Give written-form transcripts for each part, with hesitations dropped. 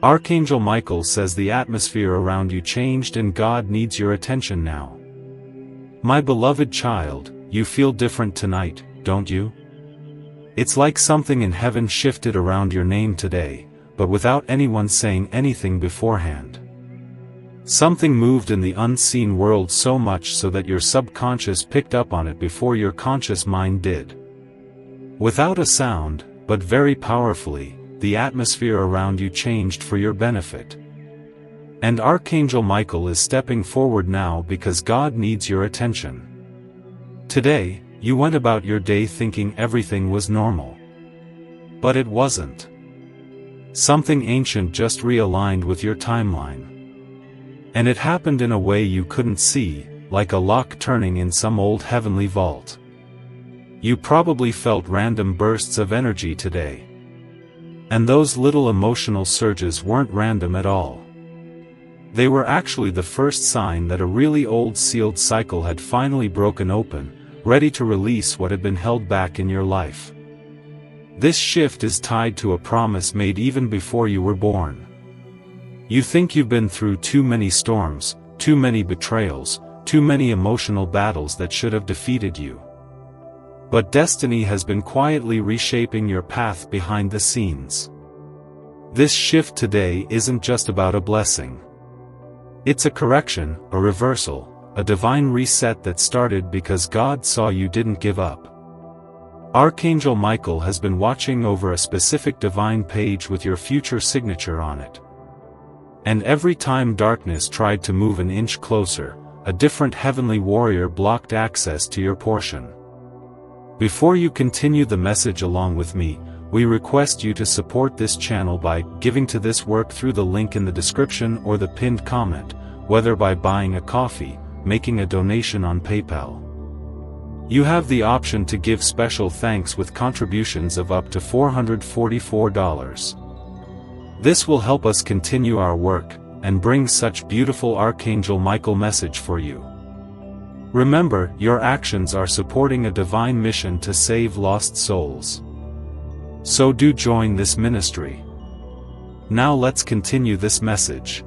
Archangel Michael says the atmosphere around you changed and God needs your attention now. My beloved child, you feel different tonight, don't you? It's like something in heaven shifted around your name today, but without anyone saying anything beforehand. Something moved in the unseen world so much so that your subconscious picked up on it before your conscious mind did. Without a sound, but very powerfully, the atmosphere around you changed for your benefit. And Archangel Michael is stepping forward now because God needs your attention. Today, you went about your day thinking everything was normal. But it wasn't. Something ancient just realigned with your timeline. And it happened in a way you couldn't see, like a lock turning in some old heavenly vault. You probably felt random bursts of energy today. And those little emotional surges weren't random at all. They were actually the first sign that a really old sealed cycle had finally broken open, ready to release what had been held back in your life. This shift is tied to a promise made even before you were born. You think you've been through too many storms, too many betrayals, too many emotional battles that should have defeated you. But destiny has been quietly reshaping your path behind the scenes. This shift today isn't just about a blessing. It's a correction, a reversal, a divine reset that started because God saw you didn't give up. Archangel Michael has been watching over a specific divine page with your future signature on it. And every time darkness tried to move an inch closer, a different heavenly warrior blocked access to your portion. Before you continue the message along with me, we request you to support this channel by giving to this work through the link in the description or the pinned comment, whether by buying a coffee, making a donation on PayPal. You have the option to give special thanks with contributions of up to $444. This will help us continue our work, and bring such beautiful Archangel Michael message for you. Remember, your actions are supporting a divine mission to save lost souls. So do join this ministry. Now let's continue this message.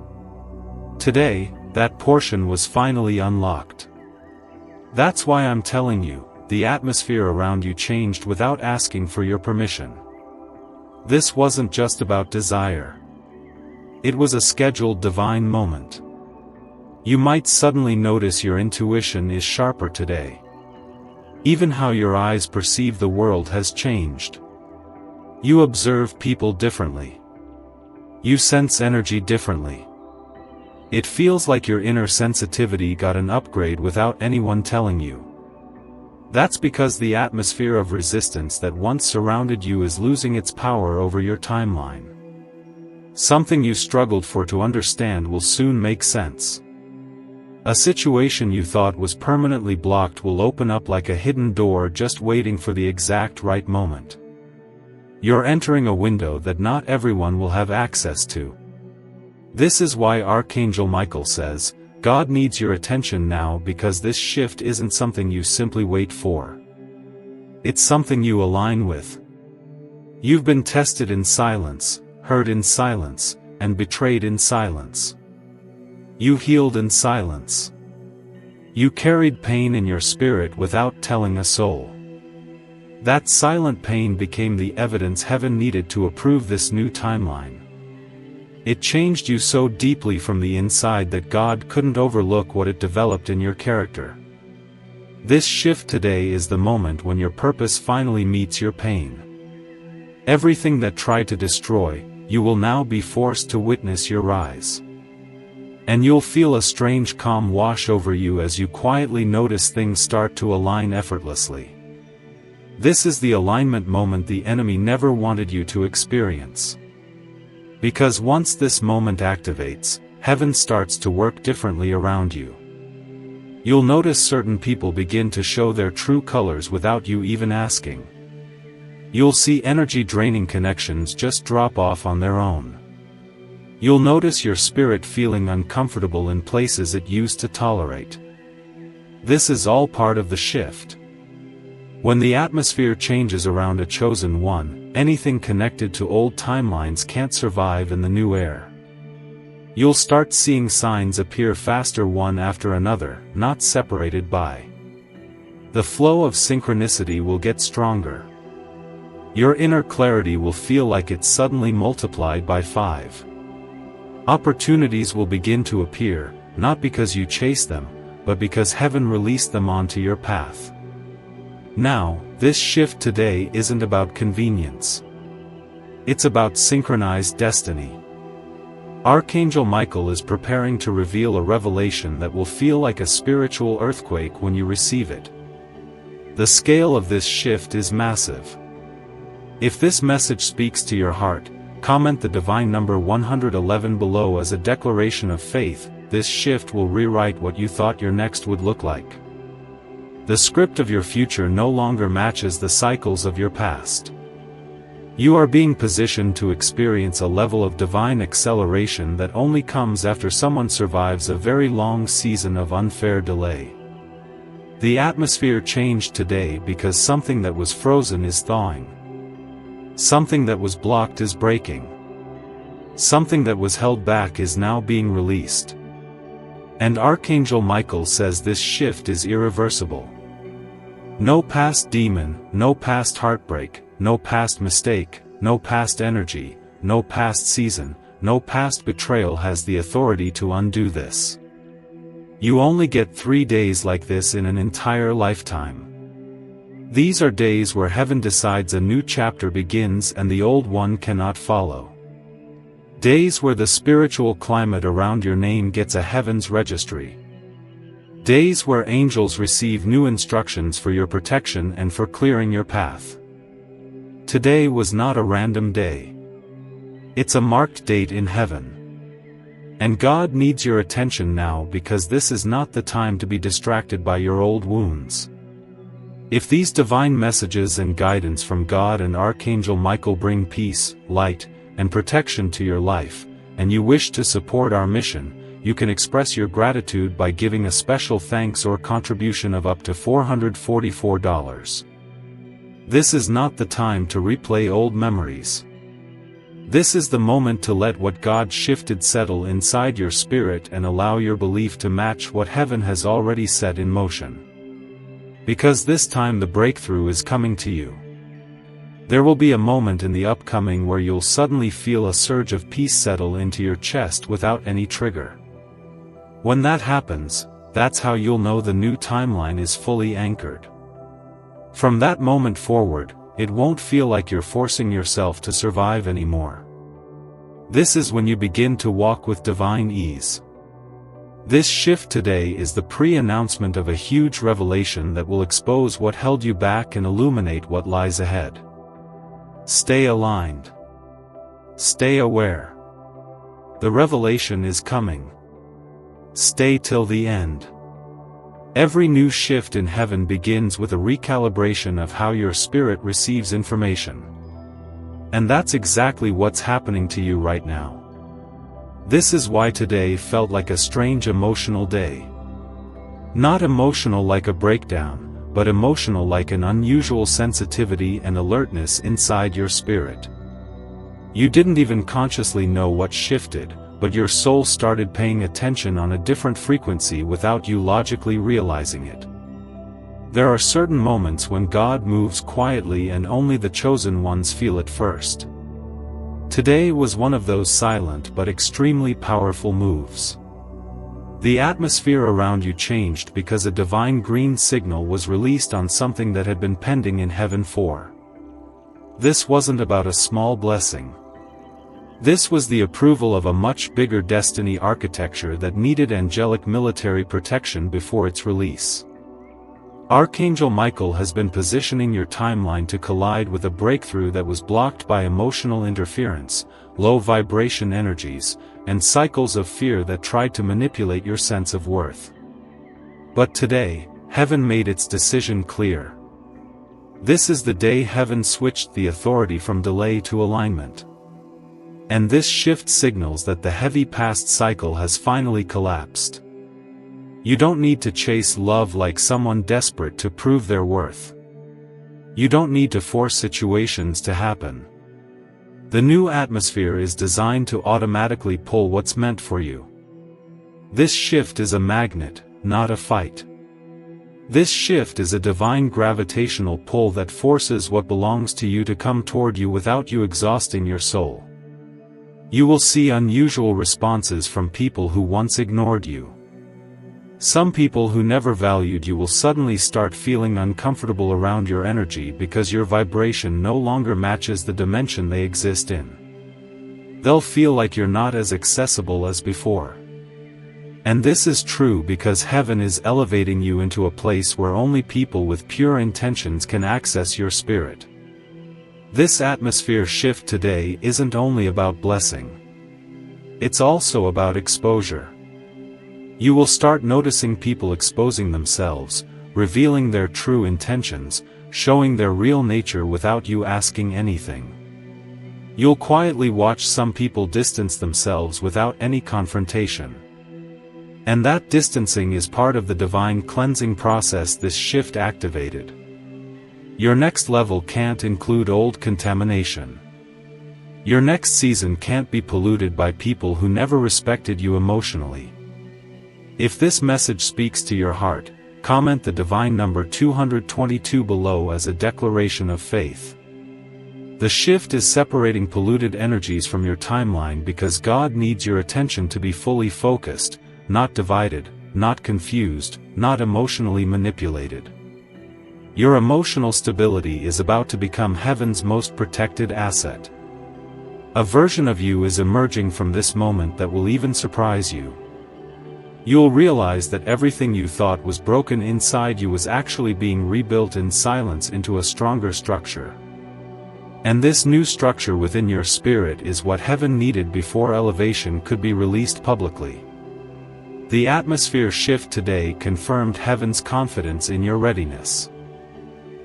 Today, that portion was finally unlocked. That's why I'm telling you, the atmosphere around you changed without asking for your permission. This wasn't just about desire. It was a scheduled divine moment. You might suddenly notice your intuition is sharper today. Even how your eyes perceive the world has changed. You observe people differently. You sense energy differently. It feels like your inner sensitivity got an upgrade without anyone telling you. That's because the atmosphere of resistance that once surrounded you is losing its power over your timeline. Something you struggled for to understand will soon make sense. A situation you thought was permanently blocked will open up like a hidden door just waiting for the exact right moment. You're entering a window that not everyone will have access to. This is why Archangel Michael says, God needs your attention now because this shift isn't something you simply wait for. It's something you align with. You've been tested in silence, hurt in silence, and betrayed in silence. You healed in silence. You carried pain in your spirit without telling a soul. That silent pain became the evidence heaven needed to approve this new timeline. It changed you so deeply from the inside that God couldn't overlook what it developed in your character. This shift today is the moment when your purpose finally meets your pain. Everything that tried to destroy, you will now be forced to witness your rise. And you'll feel a strange calm wash over you as you quietly notice things start to align effortlessly. This is the alignment moment the enemy never wanted you to experience. Because once this moment activates, heaven starts to work differently around you. You'll notice certain people begin to show their true colors without you even asking. You'll see energy-draining connections just drop off on their own. You'll notice your spirit feeling uncomfortable in places it used to tolerate. This is all part of the shift. When the atmosphere changes around a chosen one, anything connected to old timelines can't survive in the new era. You'll start seeing signs appear faster one after another, not separated by. The flow of synchronicity will get stronger. Your inner clarity will feel like it's suddenly multiplied by 5. Opportunities will begin to appear, not because you chase them, but because heaven released them onto your path. Now, this shift today isn't about convenience. It's about synchronized destiny. Archangel Michael is preparing to reveal a revelation that will feel like a spiritual earthquake when you receive it. The scale of this shift is massive. If this message speaks to your heart, comment the divine number 111 below as a declaration of faith. This shift will rewrite what you thought your next would look like. The script of your future no longer matches the cycles of your past. You are being positioned to experience a level of divine acceleration that only comes after someone survives a very long season of unfair delay. The atmosphere changed today because something that was frozen is thawing. Something that was blocked is breaking. Something that was held back is now being released. And Archangel Michael says this shift is irreversible. No past demon, no past heartbreak, no past mistake, no past energy, no past season, no past betrayal has the authority to undo this. You only get 3 days like this in an entire lifetime. These are days where heaven decides a new chapter begins and the old one cannot follow. Days where the spiritual climate around your name gets a heaven's registry. Days where angels receive new instructions for your protection and for clearing your path. Today was not a random day. It's a marked date in heaven. And God needs your attention now because this is not the time to be distracted by your old wounds. If these divine messages and guidance from God and Archangel Michael bring peace, light, and protection to your life, and you wish to support our mission, you can express your gratitude by giving a special thanks or contribution of up to $444. This is not the time to replay old memories. This is the moment to let what God shifted settle inside your spirit and allow your belief to match what heaven has already set in motion. Because this time the breakthrough is coming to you. There will be a moment in the upcoming where you'll suddenly feel a surge of peace settle into your chest without any trigger. When that happens, that's how you'll know the new timeline is fully anchored. From that moment forward, it won't feel like you're forcing yourself to survive anymore. This is when you begin to walk with divine ease. This shift today is the pre-announcement of a huge revelation that will expose what held you back and illuminate what lies ahead. Stay aligned. Stay aware. The revelation is coming. Stay till the end. Every new shift in heaven begins with a recalibration of how your spirit receives information. And that's exactly what's happening to you right now. This is why today felt like a strange emotional day. Not emotional like a breakdown, but emotional like an unusual sensitivity and alertness inside your spirit. You didn't even consciously know what shifted, but your soul started paying attention on a different frequency without you logically realizing it. There are certain moments when God moves quietly and only the chosen ones feel it first. Today was one of those silent but extremely powerful moves. The atmosphere around you changed because a divine green signal was released on something that had been pending in heaven for. This wasn't about a small blessing. This was the approval of a much bigger destiny architecture that needed angelic military protection before its release. Archangel Michael has been positioning your timeline to collide with a breakthrough that was blocked by emotional interference, low vibration energies, and cycles of fear that tried to manipulate your sense of worth. But today, heaven made its decision clear. This is the day heaven switched the authority from delay to alignment. And this shift signals that the heavy past cycle has finally collapsed. You don't need to chase love like someone desperate to prove their worth. You don't need to force situations to happen. The new atmosphere is designed to automatically pull what's meant for you. This shift is a magnet, not a fight. This shift is a divine gravitational pull that forces what belongs to you to come toward you without you exhausting your soul. You will see unusual responses from people who once ignored you. Some people who never valued you will suddenly start feeling uncomfortable around your energy because your vibration no longer matches the dimension they exist in. They'll feel like you're not as accessible as before. And this is true because heaven is elevating you into a place where only people with pure intentions can access your spirit. This atmosphere shift today isn't only about blessing. It's also about exposure. You will start noticing people exposing themselves, revealing their true intentions, showing their real nature without you asking anything. You'll quietly watch some people distance themselves without any confrontation. And that distancing is part of the divine cleansing process this shift activated. Your next level can't include old contamination. Your next season can't be polluted by people who never respected you emotionally. If this message speaks to your heart, comment the divine number 222 below as a declaration of faith. The shift is separating polluted energies from your timeline because God needs your attention to be fully focused, not divided, not confused, not emotionally manipulated. Your emotional stability is about to become heaven's most protected asset. A version of you is emerging from this moment that will even surprise you. You'll realize that everything you thought was broken inside you was actually being rebuilt in silence into a stronger structure. And this new structure within your spirit is what heaven needed before elevation could be released publicly. The atmosphere shift today confirmed heaven's confidence in your readiness.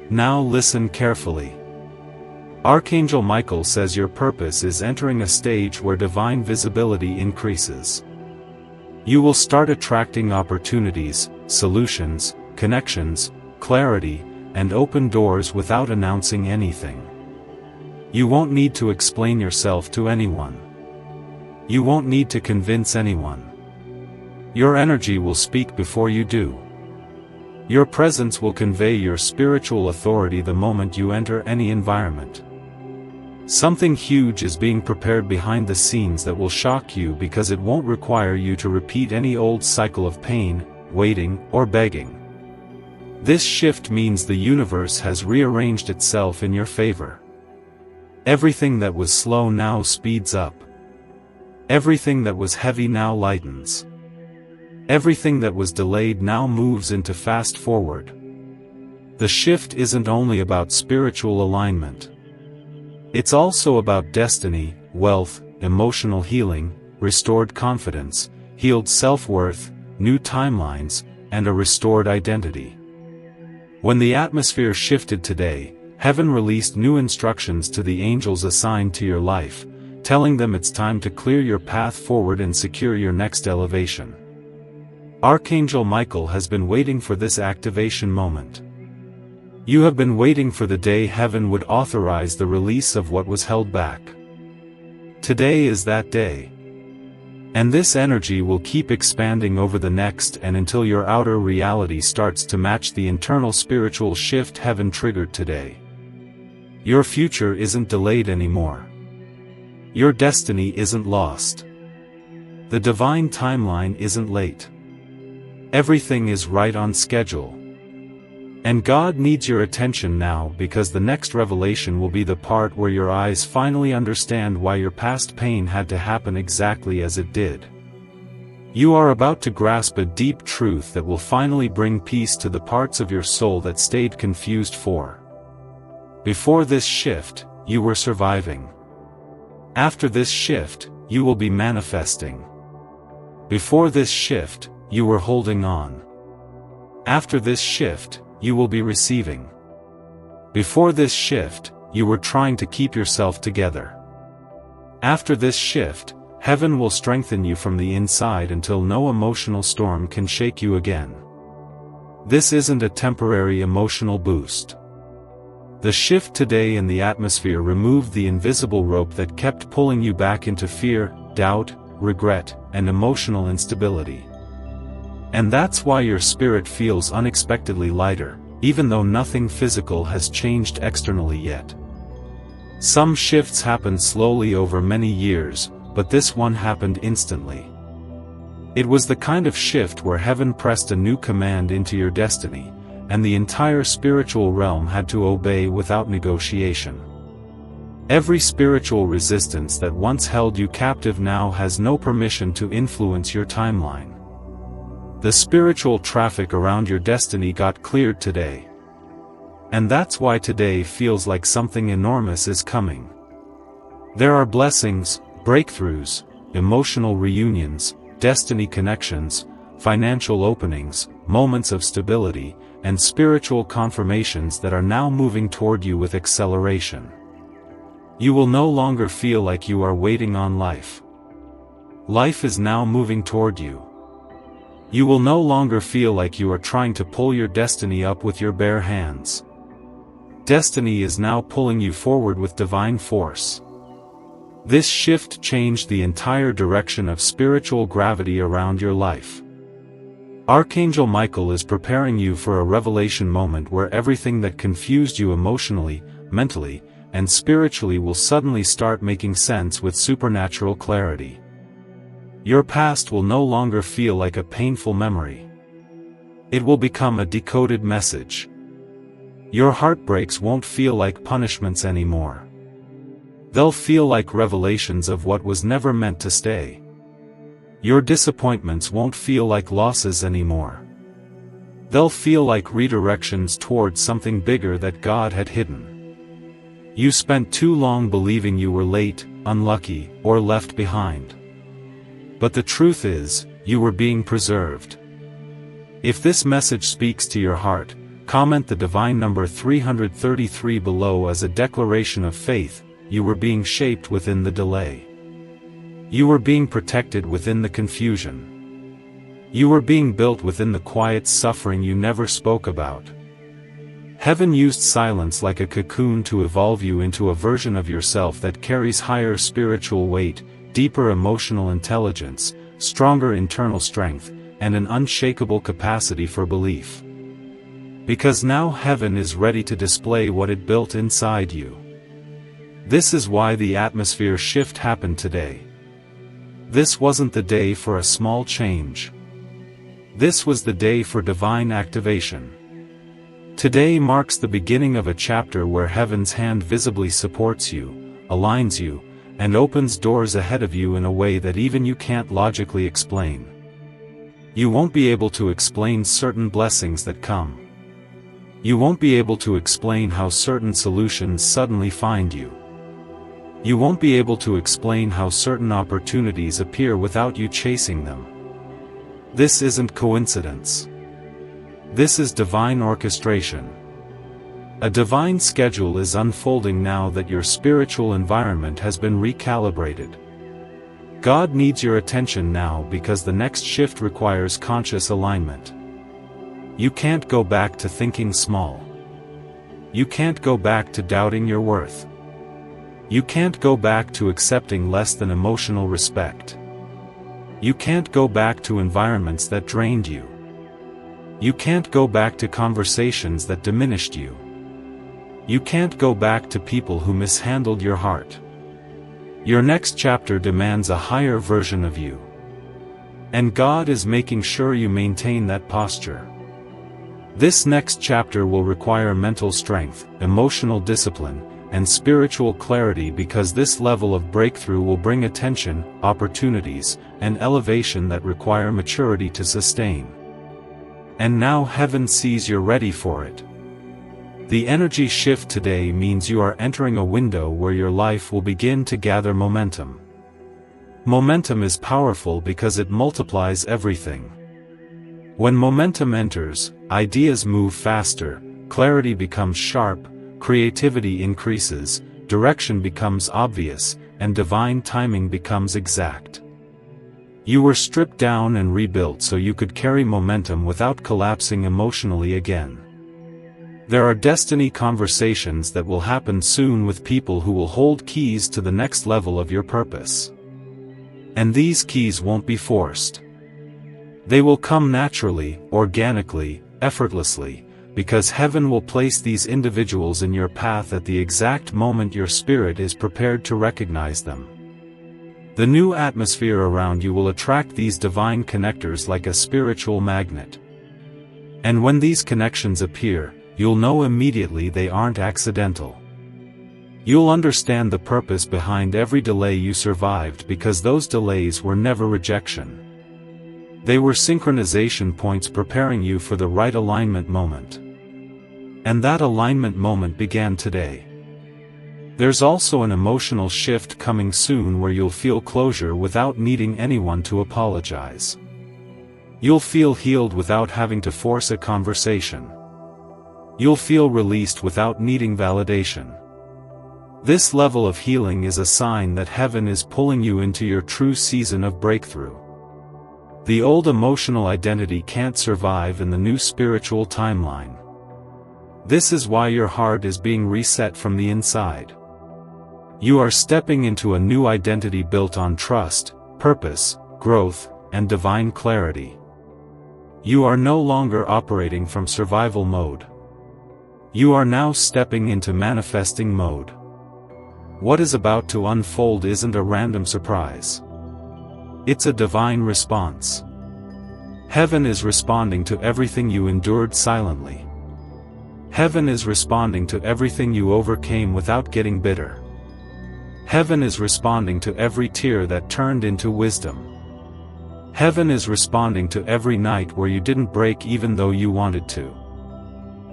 Now listen carefully. Archangel Michael says your purpose is entering a stage where divine visibility increases. You will start attracting opportunities, solutions, connections, clarity, and open doors without announcing anything. You won't need to explain yourself to anyone. You won't need to convince anyone. Your energy will speak before you do. Your presence will convey your spiritual authority the moment you enter any environment. Something huge is being prepared behind the scenes that will shock you because it won't require you to repeat any old cycle of pain, waiting, or begging. This shift means the universe has rearranged itself in your favor. Everything that was slow now speeds up. Everything that was heavy now lightens. Everything that was delayed now moves into fast forward. The shift isn't only about spiritual alignment. It's also about destiny, wealth, emotional healing, restored confidence, healed self-worth, new timelines, and a restored identity. When the atmosphere shifted today, heaven released new instructions to the angels assigned to your life, telling them it's time to clear your path forward and secure your next elevation. Archangel Michael has been waiting for this activation moment. You have been waiting for the day heaven would authorize the release of what was held back. Today is that day. And this energy will keep expanding over the next and until your outer reality starts to match the internal spiritual shift heaven triggered today. Your future isn't delayed anymore. Your destiny isn't lost. The divine timeline isn't late. Everything is right on schedule. And God needs your attention now because the next revelation will be the part where your eyes finally understand why your past pain had to happen exactly as it did. You are about to grasp a deep truth that will finally bring peace to the parts of your soul that stayed confused for. Before this shift, you were surviving. After this shift, you will be manifesting. Before this shift, you were holding on. After this shift, you will be receiving. Before this shift, you were trying to keep yourself together. After this shift, heaven will strengthen you from the inside until no emotional storm can shake you again. This isn't a temporary emotional boost. The shift today in the atmosphere removed the invisible rope that kept pulling you back into fear, doubt, regret, and emotional instability. And that's why your spirit feels unexpectedly lighter, even though nothing physical has changed externally yet. Some shifts happen slowly over many years, but this one happened instantly. It was the kind of shift where heaven pressed a new command into your destiny, and the entire spiritual realm had to obey without negotiation. Every spiritual resistance that once held you captive now has no permission to influence your timeline. The spiritual traffic around your destiny got cleared today. And that's why today feels like something enormous is coming. There are blessings, breakthroughs, emotional reunions, destiny connections, financial openings, moments of stability, and spiritual confirmations that are now moving toward you with acceleration. You will no longer feel like you are waiting on life. Life is now moving toward you. You will no longer feel like you are trying to pull your destiny up with your bare hands. Destiny is now pulling you forward with divine force. This shift changed the entire direction of spiritual gravity around your life. Archangel Michael is preparing you for a revelation moment where everything that confused you emotionally, mentally, and spiritually will suddenly start making sense with supernatural clarity. Your past will no longer feel like a painful memory. It will become a decoded message. Your heartbreaks won't feel like punishments anymore. They'll feel like revelations of what was never meant to stay. Your disappointments won't feel like losses anymore. They'll feel like redirections towards something bigger that God had hidden. You spent too long believing you were late, unlucky, or left behind. But the truth is, you were being preserved. If this message speaks to your heart, comment the divine number 333 below as a declaration of faith. You were being shaped within the delay. You were being protected within the confusion. You were being built within the quiet suffering you never spoke about. Heaven used silence like a cocoon to evolve you into a version of yourself that carries higher spiritual weight, deeper emotional intelligence, stronger internal strength, and an unshakable capacity for belief. Because now heaven is ready to display what it built inside you. This is why the atmosphere shift happened today. This wasn't the day for a small change. This was the day for divine activation. Today marks the beginning of a chapter where heaven's hand visibly supports you, aligns you, and opens doors ahead of you in a way that even you can't logically explain. You won't be able to explain certain blessings that come. You won't be able to explain how certain solutions suddenly find you. You won't be able to explain how certain opportunities appear without you chasing them. This isn't coincidence. This is divine orchestration. A divine schedule is unfolding now that your spiritual environment has been recalibrated. God needs your attention now because the next shift requires conscious alignment. You can't go back to thinking small. You can't go back to doubting your worth. You can't go back to accepting less than emotional respect. You can't go back to environments that drained you. You can't go back to conversations that diminished you. You can't go back to people who mishandled your heart. Your next chapter demands a higher version of you. And God is making sure you maintain that posture. This next chapter will require mental strength, emotional discipline, and spiritual clarity because this level of breakthrough will bring attention, opportunities, and elevation that require maturity to sustain. And now heaven sees you're ready for it. The energy shift today means you are entering a window where your life will begin to gather momentum. Momentum is powerful because it multiplies everything. When momentum enters, ideas move faster, clarity becomes sharp, creativity increases, direction becomes obvious, and divine timing becomes exact. You were stripped down and rebuilt so you could carry momentum without collapsing emotionally again. There are destiny conversations that will happen soon with people who will hold keys to the next level of your purpose. And these keys won't be forced. They will come naturally, organically, effortlessly, because heaven will place these individuals in your path at the exact moment your spirit is prepared to recognize them. The new atmosphere around you will attract these divine connectors like a spiritual magnet. And when these connections appear, you'll know immediately they aren't accidental. You'll understand the purpose behind every delay you survived, because those delays were never rejection. They were synchronization points preparing you for the right alignment moment. And that alignment moment began today. There's also an emotional shift coming soon where you'll feel closure without needing anyone to apologize. You'll feel healed without having to force a conversation. You'll feel released without needing validation. This level of healing is a sign that heaven is pulling you into your true season of breakthrough. The old emotional identity can't survive in the new spiritual timeline. This is why your heart is being reset from the inside. You are stepping into a new identity built on trust, purpose, growth, and divine clarity. You are no longer operating from survival mode. You are now stepping into manifesting mode. What is about to unfold isn't a random surprise. It's a divine response. Heaven is responding to everything you endured silently. Heaven is responding to everything you overcame without getting bitter. Heaven is responding to every tear that turned into wisdom. Heaven is responding to every night where you didn't break even though you wanted to.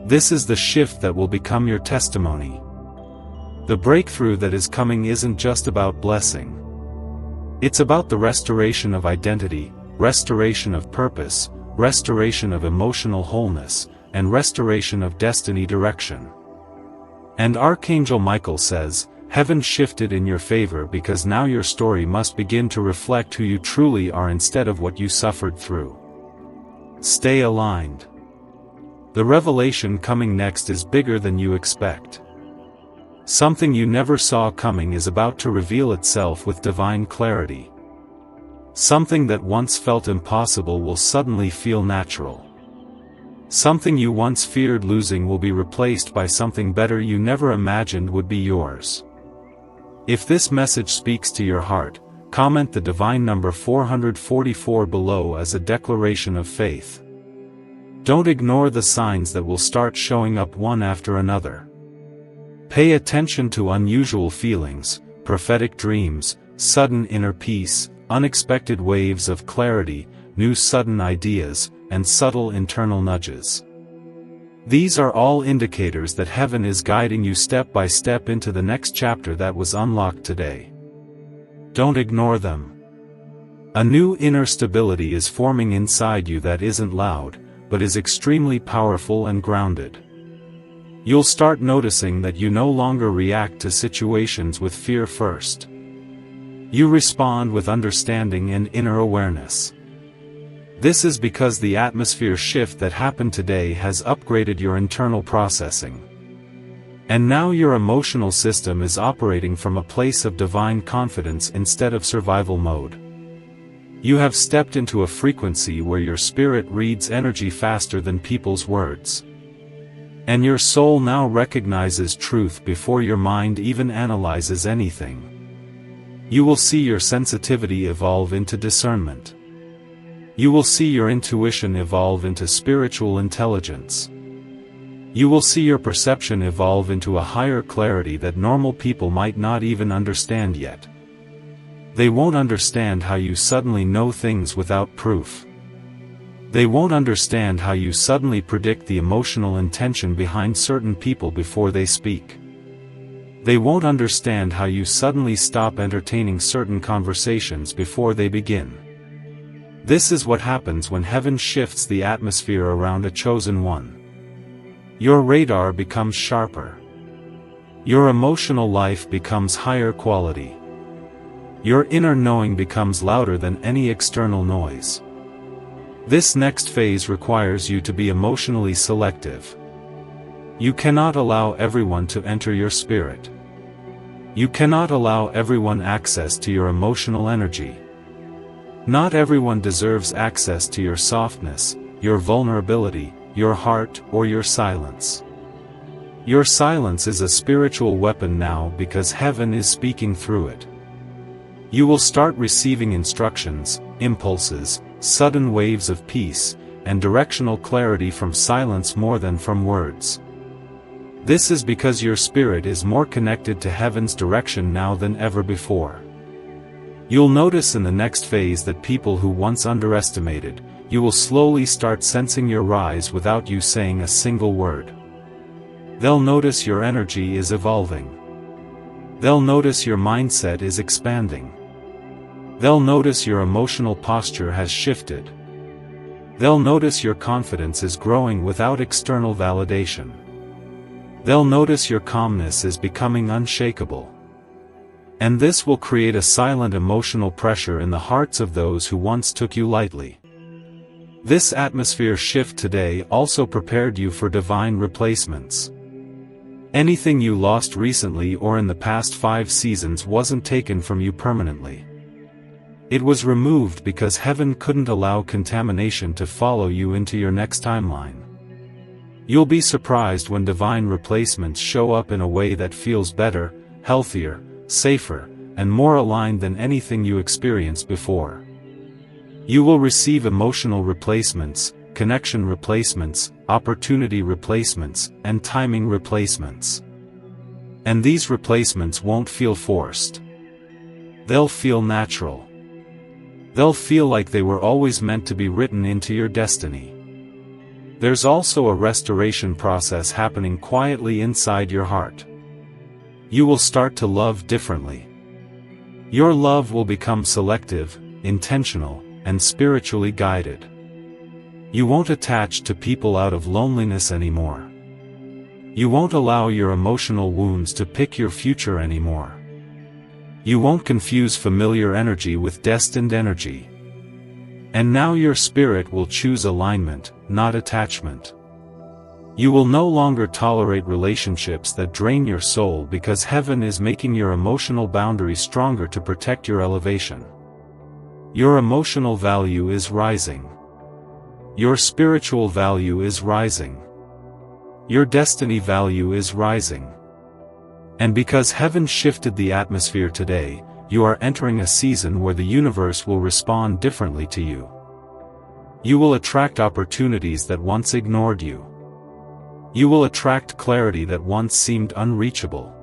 This is the shift that will become your testimony. The breakthrough that is coming isn't just about blessing. It's about the restoration of identity, restoration of purpose, restoration of emotional wholeness, and restoration of destiny direction. And Archangel Michael says, heaven shifted in your favor because now your story must begin to reflect who you truly are instead of what you suffered through. Stay aligned. The revelation coming next is bigger than you expect. Something you never saw coming is about to reveal itself with divine clarity. Something that once felt impossible will suddenly feel natural. Something you once feared losing will be replaced by something better you never imagined would be yours. If this message speaks to your heart, comment the divine number 444 below as a declaration of faith. Don't ignore the signs that will start showing up one after another. Pay attention to unusual feelings, prophetic dreams, sudden inner peace, unexpected waves of clarity, new sudden ideas, and subtle internal nudges. These are all indicators that heaven is guiding you step by step into the next chapter that was unlocked today. Don't ignore them. A new inner stability is forming inside you that isn't loud, but is extremely powerful and grounded. You'll start noticing that you no longer react to situations with fear first. You respond with understanding and inner awareness. This is because the atmosphere shift that happened today has upgraded your internal processing. And now your emotional system is operating from a place of divine confidence instead of survival mode. You have stepped into a frequency where your spirit reads energy faster than people's words. And your soul now recognizes truth before your mind even analyzes anything. You will see your sensitivity evolve into discernment. You will see your intuition evolve into spiritual intelligence. You will see your perception evolve into a higher clarity that normal people might not even understand yet. They won't understand how you suddenly know things without proof. They won't understand how you suddenly predict the emotional intention behind certain people before they speak. They won't understand how you suddenly stop entertaining certain conversations before they begin. This is what happens when heaven shifts the atmosphere around a chosen one. Your radar becomes sharper. Your emotional life becomes higher quality. Your inner knowing becomes louder than any external noise. This next phase requires you to be emotionally selective. You cannot allow everyone to enter your spirit. You cannot allow everyone access to your emotional energy. Not everyone deserves access to your softness, your vulnerability, your heart, or your silence. Your silence is a spiritual weapon now because heaven is speaking through it. You will start receiving instructions, impulses, sudden waves of peace, and directional clarity from silence more than from words. This is because your spirit is more connected to heaven's direction now than ever before. You'll notice in the next phase that people who once underestimated you will slowly start sensing your rise without you saying a single word. They'll notice your energy is evolving. They'll notice your mindset is expanding. They'll notice your emotional posture has shifted. They'll notice your confidence is growing without external validation. They'll notice your calmness is becoming unshakable. And this will create a silent emotional pressure in the hearts of those who once took you lightly. This atmosphere shift today also prepared you for divine replacements. Anything you lost recently or in the past 5 seasons wasn't taken from you permanently. It was removed because heaven couldn't allow contamination to follow you into your next timeline. You'll be surprised when divine replacements show up in a way that feels better, healthier, safer, and more aligned than anything you experienced before. You will receive emotional replacements, connection replacements, opportunity replacements, and timing replacements. And these replacements won't feel forced. They'll feel natural. They'll feel like they were always meant to be written into your destiny. There's also a restoration process happening quietly inside your heart. You will start to love differently. Your love will become selective, intentional, and spiritually guided. You won't attach to people out of loneliness anymore. You won't allow your emotional wounds to pick your future anymore. You won't confuse familiar energy with destined energy. And now your spirit will choose alignment, not attachment. You will no longer tolerate relationships that drain your soul because heaven is making your emotional boundaries stronger to protect your elevation. Your emotional value is rising. Your spiritual value is rising. Your destiny value is rising. And because heaven shifted the atmosphere today, you are entering a season where the universe will respond differently to you. You will attract opportunities that once ignored you. You will attract clarity that once seemed unreachable.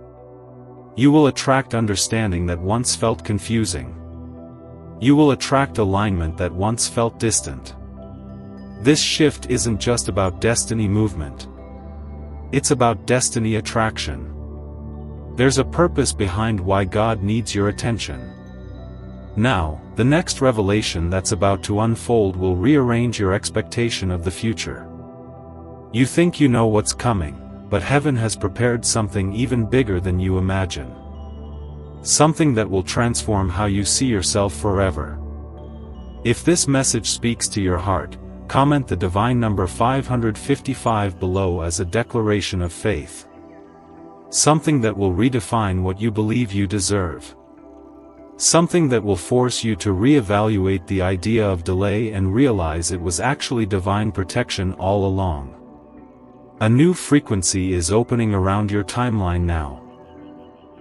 You will attract understanding that once felt confusing. You will attract alignment that once felt distant. This shift isn't just about destiny movement. It's about destiny attraction. There's a purpose behind why God needs your attention. Now, the next revelation that's about to unfold will rearrange your expectation of the future. You think you know what's coming, but heaven has prepared something even bigger than you imagine. Something that will transform how you see yourself forever. If this message speaks to your heart, comment the divine number 555 below as a declaration of faith. Something that will redefine what you believe you deserve. Something that will force you to reevaluate the idea of delay and realize it was actually divine protection all along. A new frequency is opening around your timeline now.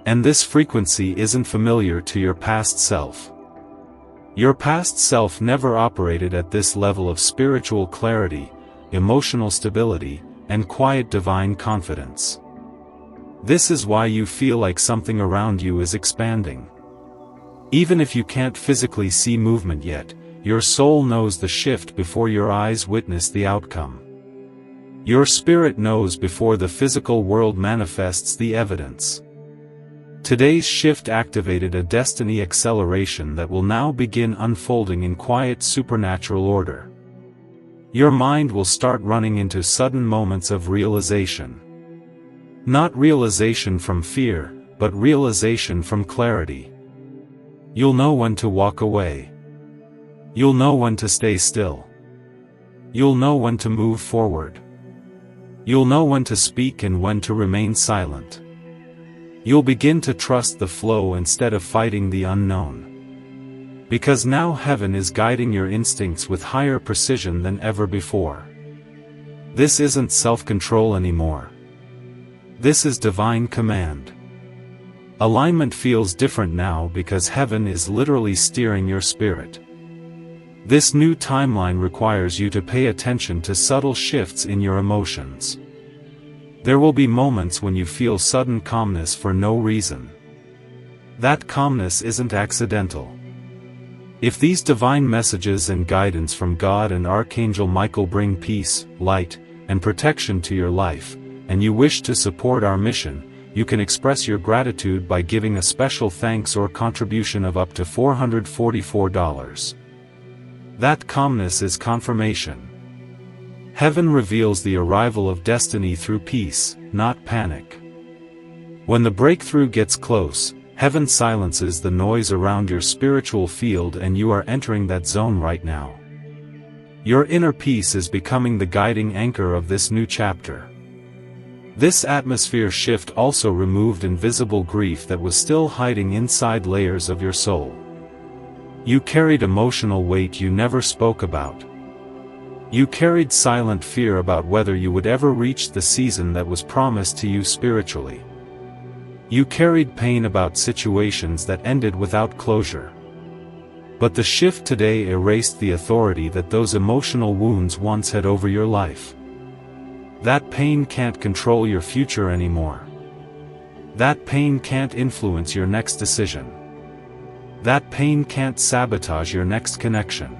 And this frequency isn't familiar to your past self. Your past self never operated at this level of spiritual clarity, emotional stability, and quiet divine confidence. This is why you feel like something around you is expanding. Even if you can't physically see movement yet, your soul knows the shift before your eyes witness the outcome. Your spirit knows before the physical world manifests the evidence. Today's shift activated a destiny acceleration that will now begin unfolding in quiet supernatural order. Your mind will start running into sudden moments of realization. Not realization from fear, but realization from clarity. You'll know when to walk away. You'll know when to stay still. You'll know when to move forward. You'll know when to speak and when to remain silent. You'll begin to trust the flow instead of fighting the unknown. Because now heaven is guiding your instincts with higher precision than ever before. This isn't self-control anymore. This is divine command. Alignment feels different now because heaven is literally steering your spirit. This new timeline requires you to pay attention to subtle shifts in your emotions. There will be moments when you feel sudden calmness for no reason. That calmness isn't accidental. If these divine messages and guidance from God and Archangel Michael bring peace, light, and protection to your life, and you wish to support our mission, you can express your gratitude by giving a special thanks or contribution of up to $444. That calmness is confirmation. Heaven reveals the arrival of destiny through peace, not panic. When the breakthrough gets close, heaven silences the noise around your spiritual field and you are entering that zone right now. Your inner peace is becoming the guiding anchor of this new chapter. This atmosphere shift also removed invisible grief that was still hiding inside layers of your soul. You carried emotional weight you never spoke about. You carried silent fear about whether you would ever reach the season that was promised to you spiritually. You carried pain about situations that ended without closure. But the shift today erased the authority that those emotional wounds once had over your life. That pain can't control your future anymore. That pain can't influence your next decision. That pain can't sabotage your next connection.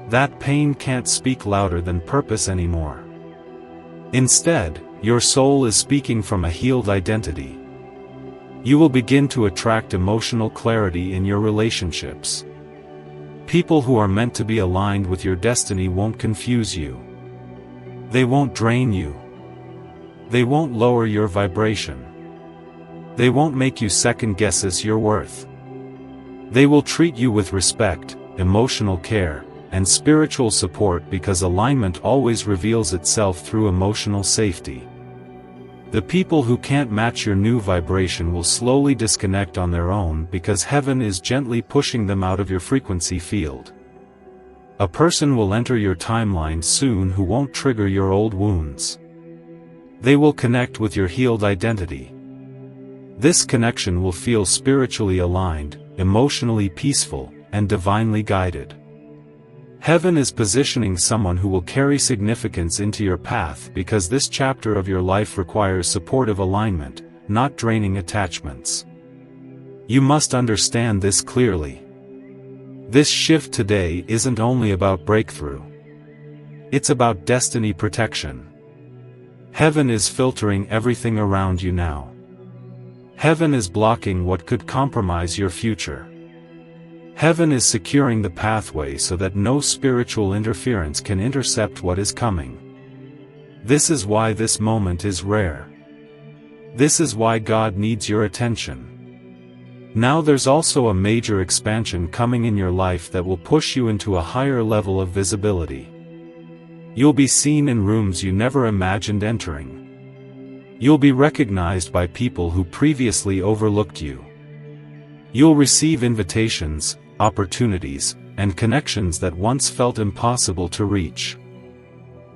That pain can't speak louder than purpose anymore. Instead, your soul is speaking from a healed identity. You will begin to attract emotional clarity in your relationships. People who are meant to be aligned with your destiny won't confuse you. They won't drain you. They won't lower your vibration. They won't make you second-guess your worth. They will treat you with respect, emotional care, and spiritual support because alignment always reveals itself through emotional safety. The people who can't match your new vibration will slowly disconnect on their own because heaven is gently pushing them out of your frequency field. A person will enter your timeline soon who won't trigger your old wounds. They will connect with your healed identity. This connection will feel spiritually aligned, emotionally peaceful, and divinely guided. Heaven is positioning someone who will carry significance into your path because this chapter of your life requires supportive alignment, not draining attachments. You must understand this clearly. This shift today isn't only about breakthrough. It's about destiny protection. Heaven is filtering everything around you now. Heaven is blocking what could compromise your future. Heaven is securing the pathway so that no spiritual interference can intercept what is coming. This is why this moment is rare. This is why God needs your attention. Now there's also a major expansion coming in your life that will push you into a higher level of visibility. You'll be seen in rooms you never imagined entering. You'll be recognized by people who previously overlooked you. You'll receive invitations, opportunities, and connections that once felt impossible to reach.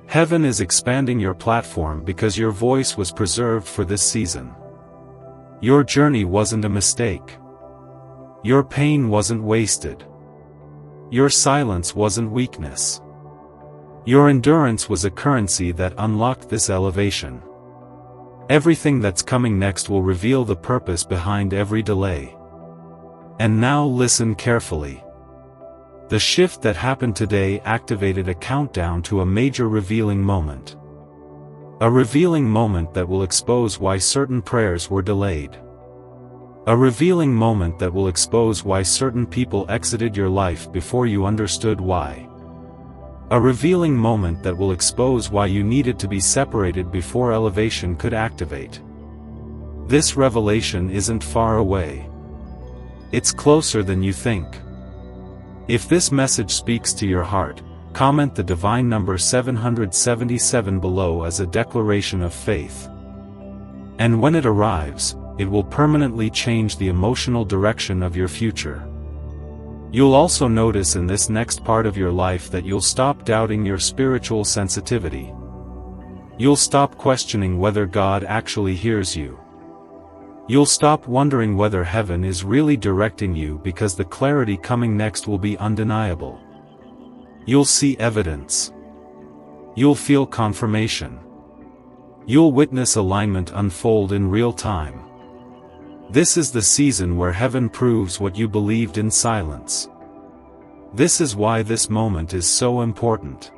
Heaven is expanding your platform because your voice was preserved for this season. Your journey wasn't a mistake. Your pain wasn't wasted. Your silence wasn't weakness. Your endurance was a currency that unlocked this elevation. Everything that's coming next will reveal the purpose behind every delay. And now listen carefully. The shift that happened today activated a countdown to a major revealing moment. A revealing moment that will expose why certain prayers were delayed. A revealing moment that will expose why certain people exited your life before you understood why. A revealing moment that will expose why you needed to be separated before elevation could activate. This revelation isn't far away. It's closer than you think. If this message speaks to your heart, comment the divine number 777 below as a declaration of faith. And when it arrives, it will permanently change the emotional direction of your future. You'll also notice in this next part of your life that you'll stop doubting your spiritual sensitivity. You'll stop questioning whether God actually hears you. You'll stop wondering whether heaven is really directing you, because the clarity coming next will be undeniable. You'll see evidence. You'll feel confirmation. You'll witness alignment unfold in real time. This is the season where heaven proves what you believed in silence. This is why this moment is so important.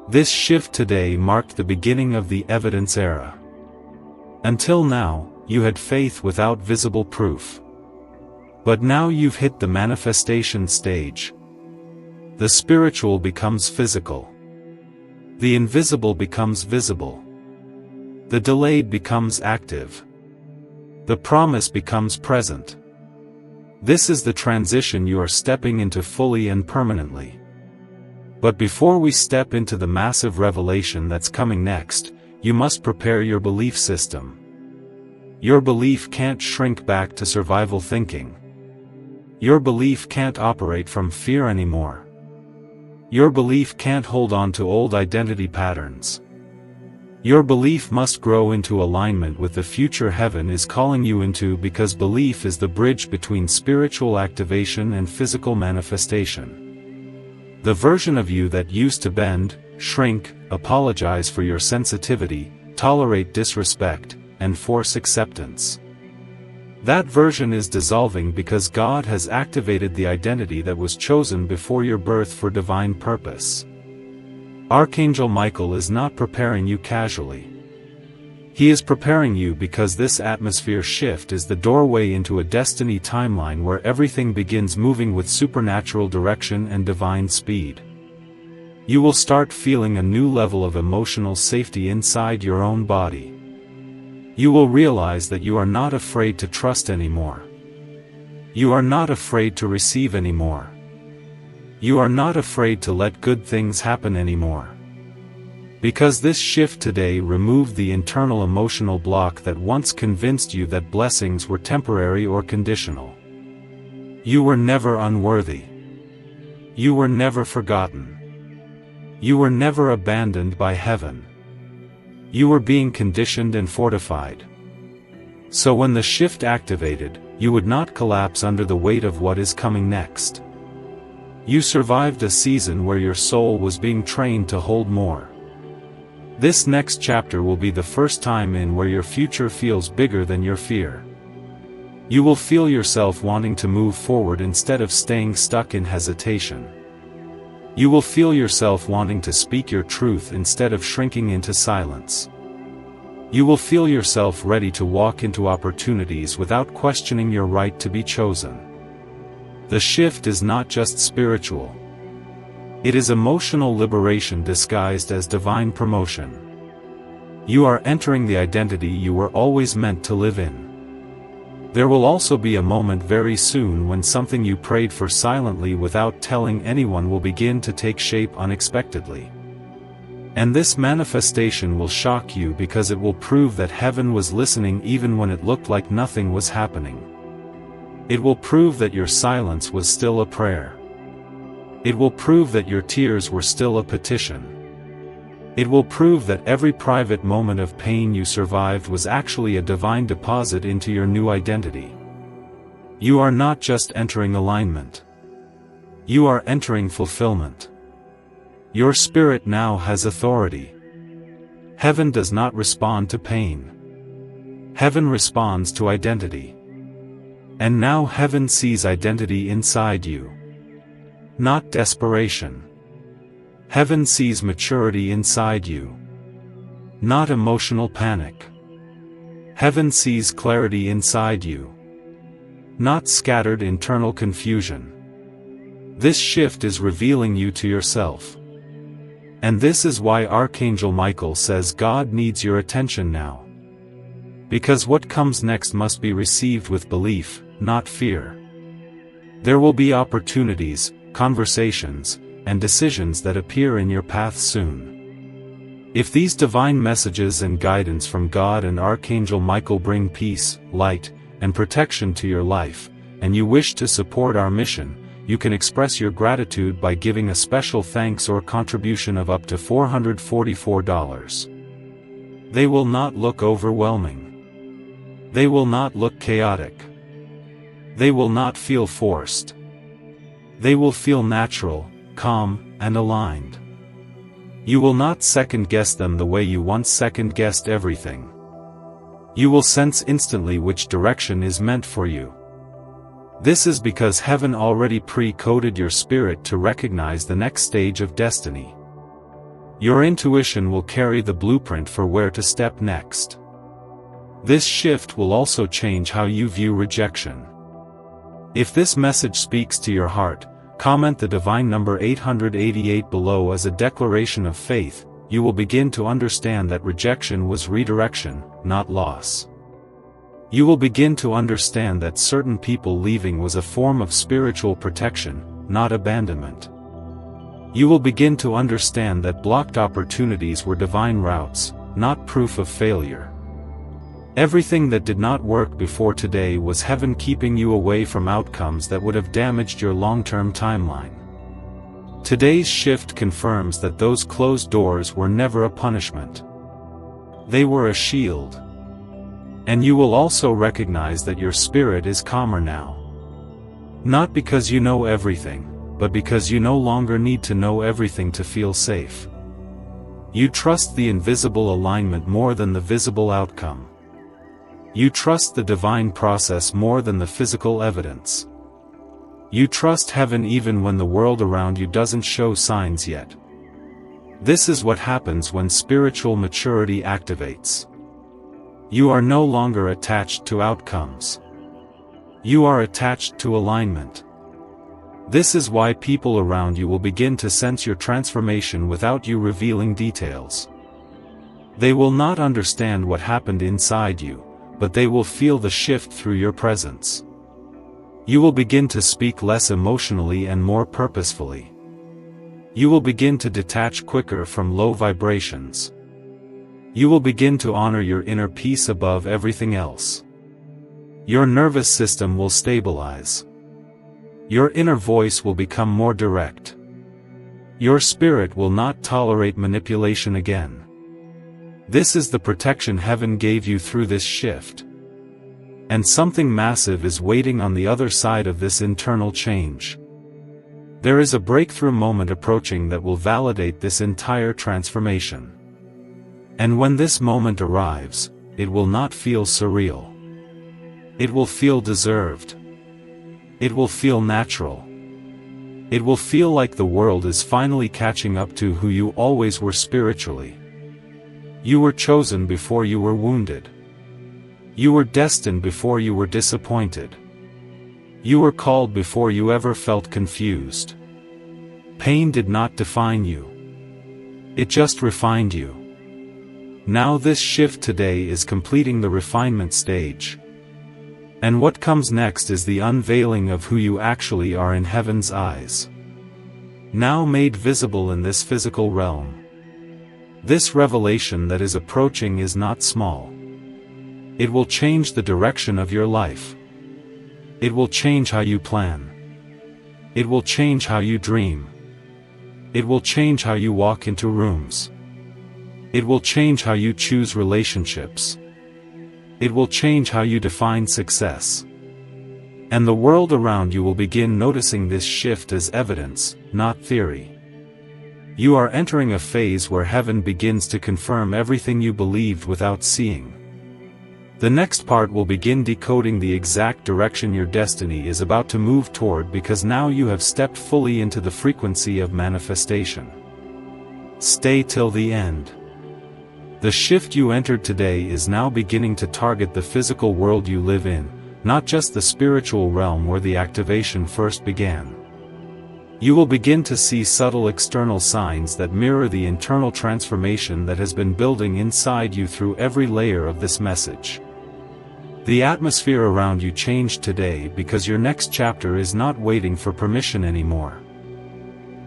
This shift today marked the beginning of the evidence era. Until now, you had faith without visible proof. But now you've hit the manifestation stage. The spiritual becomes physical. The invisible becomes visible. The delayed becomes active. The promise becomes present. This is the transition you are stepping into fully and permanently. But before we step into the massive revelation that's coming next, you must prepare your belief system. Your belief can't shrink back to survival thinking. Your belief can't operate from fear anymore. Your belief can't hold on to old identity patterns. Your belief must grow into alignment with the future heaven is calling you into, because belief is the bridge between spiritual activation and physical manifestation. The version of you that used to bend, shrink, apologize for your sensitivity, tolerate disrespect, and force acceptance. That version is dissolving because God has activated the identity that was chosen before your birth for divine purpose. Archangel Michael is not preparing you casually. He is preparing you because this atmosphere shift is the doorway into a destiny timeline where everything begins moving with supernatural direction and divine speed. You will start feeling a new level of emotional safety inside your own body. You will realize that you are not afraid to trust anymore. You are not afraid to receive anymore. You are not afraid to let good things happen anymore. Because this shift today removed the internal emotional block that once convinced you that blessings were temporary or conditional. You were never unworthy. You were never forgotten. You were never abandoned by heaven. You were being conditioned and fortified. So when the shift activated, you would not collapse under the weight of what is coming next. You survived a season where your soul was being trained to hold more. This next chapter will be the first time in where your future feels bigger than your fear. You will feel yourself wanting to move forward instead of staying stuck in hesitation. You will feel yourself wanting to speak your truth instead of shrinking into silence. You will feel yourself ready to walk into opportunities without questioning your right to be chosen. The shift is not just spiritual. It is emotional liberation disguised as divine promotion. You are entering the identity you were always meant to live in. There will also be a moment very soon when something you prayed for silently without telling anyone will begin to take shape unexpectedly. And this manifestation will shock you because it will prove that heaven was listening even when it looked like nothing was happening. It will prove that your silence was still a prayer. It will prove that your tears were still a petition. It will prove that every private moment of pain you survived was actually a divine deposit into your new identity. You are not just entering alignment. You are entering fulfillment. Your spirit now has authority. Heaven does not respond to pain. Heaven responds to identity. And now heaven sees identity inside you. Not desperation. Heaven sees maturity inside you. Not emotional panic. Heaven sees clarity inside you. Not scattered internal confusion. This shift is revealing you to yourself. And this is why Archangel Michael says God needs your attention now. Because what comes next must be received with belief, not fear. There will be opportunities, conversations, and decisions that appear in your path soon. If these divine messages and guidance from God and Archangel Michael bring peace, light, and protection to your life, and you wish to support our mission, you can express your gratitude by giving a special thanks or contribution of up to $444. They will not look overwhelming. They will not look chaotic. They will not feel forced. They will feel natural, calm, and aligned. You will not second-guess them the way you once second-guessed everything. You will sense instantly which direction is meant for you. This is because heaven already pre-coded your spirit to recognize the next stage of destiny. Your intuition will carry the blueprint for where to step next. This shift will also change how you view rejection. If this message speaks to your heart, comment the divine number 888 below as a declaration of faith. You will begin to understand that rejection was redirection, not loss. You will begin to understand that certain people leaving was a form of spiritual protection, not abandonment. You will begin to understand that blocked opportunities were divine routes, not proof of failure. Everything that did not work before today was heaven keeping you away from outcomes that would have damaged your long-term timeline. Today's shift confirms that those closed doors were never a punishment. They were a shield. And you will also recognize that your spirit is calmer now. Not because you know everything, but because you no longer need to know everything to feel safe. You trust the invisible alignment more than the visible outcome. You trust the divine process more than the physical evidence. You trust heaven even when the world around you doesn't show signs yet. This is what happens when spiritual maturity activates. You are no longer attached to outcomes. You are attached to alignment. This is why people around you will begin to sense your transformation without you revealing details. They will not understand what happened inside you, but they will feel the shift through your presence. You will begin to speak less emotionally and more purposefully. You will begin to detach quicker from low vibrations. You will begin to honor your inner peace above everything else. Your nervous system will stabilize. Your inner voice will become more direct. Your spirit will not tolerate manipulation again. This is the protection heaven gave you through this shift. And something massive is waiting on the other side of this internal change. There is a breakthrough moment approaching that will validate this entire transformation. And when this moment arrives, it will not feel surreal. It will feel deserved. It will feel natural. It will feel like the world is finally catching up to who you always were spiritually. You were chosen before you were wounded. You were destined before you were disappointed. You were called before you ever felt confused. Pain did not define you. It just refined you. Now this shift today is completing the refinement stage. And what comes next is the unveiling of who you actually are in heaven's eyes. Now made visible in this physical realm. This revelation that is approaching is not small. It will change the direction of your life. It will change how you plan. It will change how you dream. It will change how you walk into rooms. It will change how you choose relationships. It will change how you define success. And the world around you will begin noticing this shift as evidence, not theory. You are entering a phase where heaven begins to confirm everything you believed without seeing. The next part will begin decoding the exact direction your destiny is about to move toward, because now you have stepped fully into the frequency of manifestation. Stay till the end. The shift you entered today is now beginning to target the physical world you live in, not just the spiritual realm where the activation first began. You will begin to see subtle external signs that mirror the internal transformation that has been building inside you through every layer of this message. The atmosphere around you changed today because your next chapter is not waiting for permission anymore.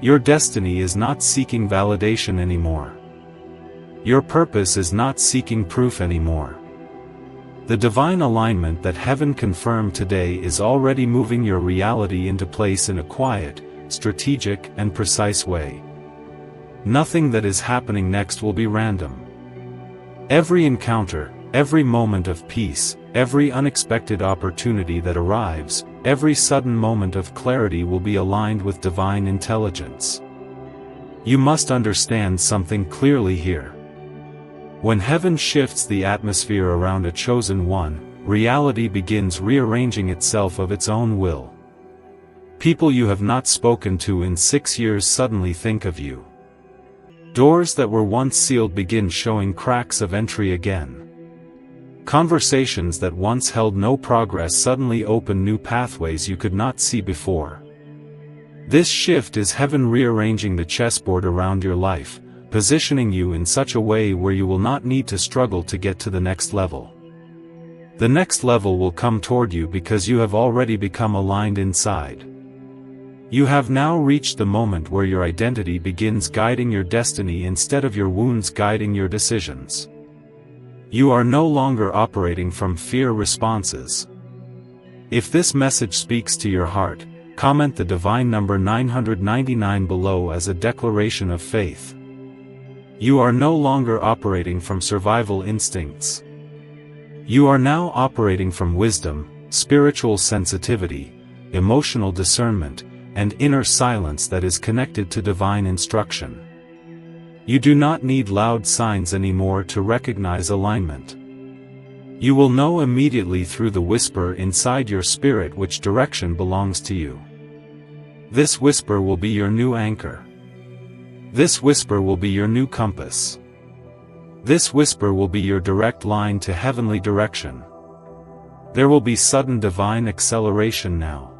Your destiny is not seeking validation anymore. Your purpose is not seeking proof anymore. The divine alignment that heaven confirmed today is already moving your reality into place in a quiet, strategic, and precise way. Nothing that is happening next will be random. Every encounter, every moment of peace, every unexpected opportunity that arrives, every sudden moment of clarity will be aligned with divine intelligence. You must understand something clearly here. When heaven shifts the atmosphere around a chosen one, reality begins rearranging itself of its own will. People you have not spoken to in 6 years suddenly think of you. Doors that were once sealed begin showing cracks of entry again. Conversations that once held no progress suddenly open new pathways you could not see before. This shift is heaven rearranging the chessboard around your life, positioning you in such a way where you will not need to struggle to get to the next level. The next level will come toward you because you have already become aligned inside. You have now reached the moment where your identity begins guiding your destiny instead of your wounds guiding your decisions. You are no longer operating from fear responses. If this message speaks to your heart, comment the divine number 999 below as a declaration of faith. You are no longer operating from survival instincts. You are now operating from wisdom, spiritual sensitivity, emotional discernment, and inner silence that is connected to divine instruction. You do not need loud signs anymore to recognize alignment. You will know immediately through the whisper inside your spirit which direction belongs to you. This whisper will be your new anchor. This whisper will be your new compass. This whisper will be your direct line to heavenly direction. There will be sudden divine acceleration now.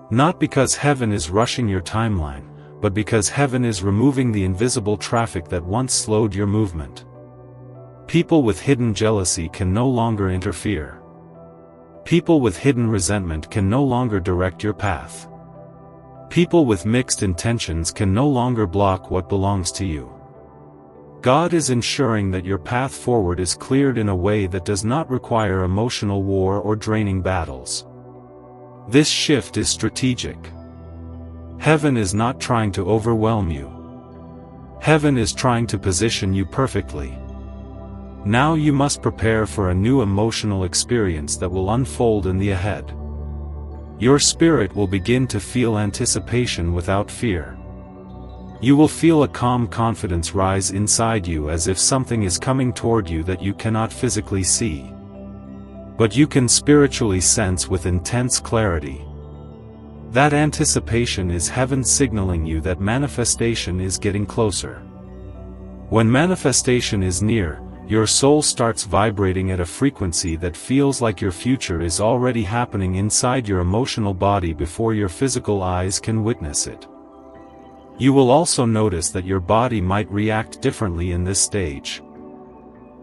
Not because heaven is rushing your timeline, but because heaven is removing the invisible traffic that once slowed your movement. People with hidden jealousy can no longer interfere. People with hidden resentment can no longer direct your path. People with mixed intentions can no longer block what belongs to you. God is ensuring that your path forward is cleared in a way that does not require emotional war or draining battles. This shift is strategic. Heaven is not trying to overwhelm you. Heaven is trying to position you perfectly. Now you must prepare for a new emotional experience that will unfold in the ahead. Your spirit will begin to feel anticipation without fear. You will feel a calm confidence rise inside you as if something is coming toward you that you cannot physically see, but you can spiritually sense with intense clarity. That anticipation is heaven signaling you that manifestation is getting closer. When manifestation is near, your soul starts vibrating at a frequency that feels like your future is already happening inside your emotional body before your physical eyes can witness it. You will also notice that your body might react differently in this stage.